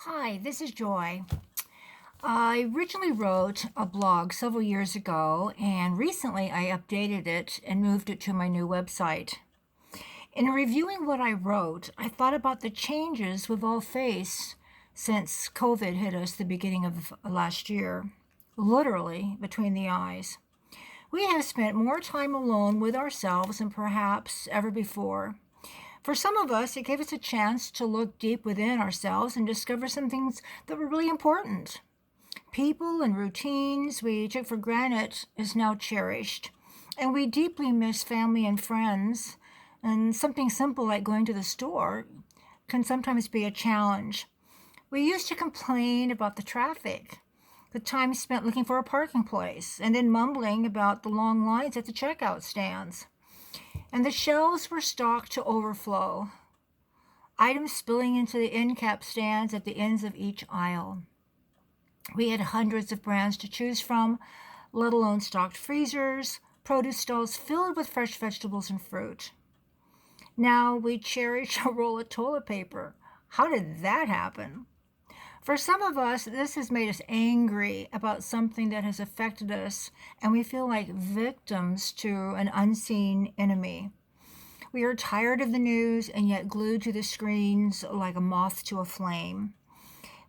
Hi, this is Joy. I originally wrote a blog several years ago, and recently I updated it and moved it to my new website. In reviewing what I wrote, I thought about the changes we've all faced since COVID hit us the beginning of last year, literally between the eyes. We have spent more time alone with ourselves than perhaps ever before. For some of us, it gave us a chance to look deep within ourselves and discover some things that were really important. People and routines we took for granted is now cherished. And we deeply miss family and friends. And something simple like going to the store can sometimes be a challenge. We used to complain about the traffic, the time spent looking for a parking place, and then mumbling about the long lines at the checkout stands. And the shelves were stocked to overflow, items spilling into the end cap stands at the ends of each aisle. We had hundreds of brands to choose from, let alone stocked freezers, produce stalls filled with fresh vegetables and fruit. Now we cherish a roll of toilet paper. How did that happen? For some of us, this has made us angry about something that has affected us, and we feel like victims to an unseen enemy. We are tired of the news and yet glued to the screens like a moth to a flame.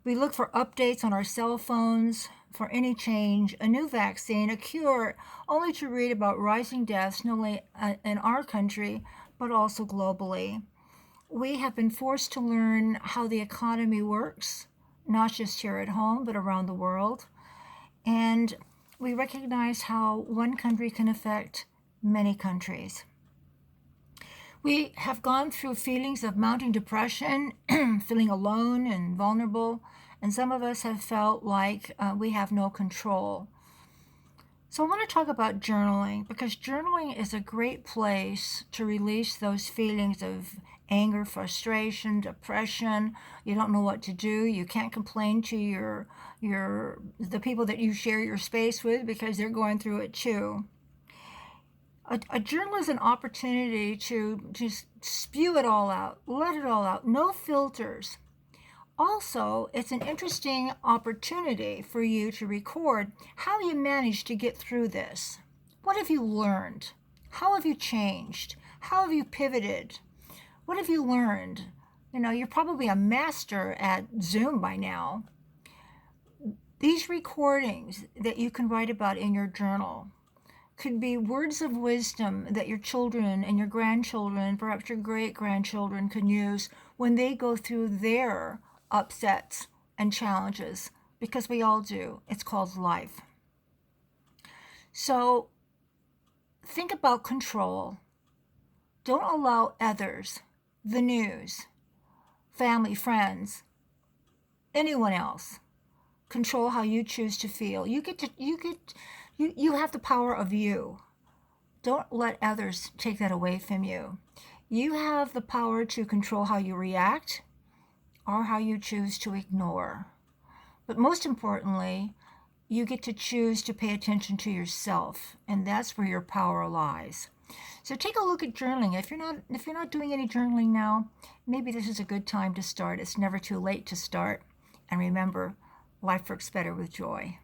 We look for updates on our cell phones, for any change, a new vaccine, a cure, only to read about rising deaths not only in our country, but also globally. We have been forced to learn how the economy works, not just here at home, but around the world. And we recognize how one country can affect many countries. We have gone through feelings of mounting depression, feeling alone and vulnerable, and some of us have felt like we have no control. So I want to talk about journaling because journaling is a great place to release those feelings of anger, frustration, depression. You don't know what to do. You can't complain to the people that you share your space with because they're going through it too. A journal is an opportunity to just spew it all out, let it all out, no filters. Also, it's an interesting opportunity for you to record how you managed to get through this. What have you learned? How have you changed? How have you pivoted? What have you learned? You're probably a master at Zoom by now. These recordings that you can write about in your journal could be words of wisdom that your children and your grandchildren, perhaps your great-grandchildren, can use when they go through their upsets and challenges, because we all do. It's called life. So think about control. Don't allow others, the news, family, friends, anyone else, control how you choose to feel. You have the power of you. Don't let others take that away from you. You have the power to control how you react or how you choose to ignore. But most importantly, you get to choose to pay attention to yourself, and that's where your power lies. So take a look at journaling. If you're not doing any journaling now, maybe this is a good time to start. It's never too late to start. And remember, life works better with joy.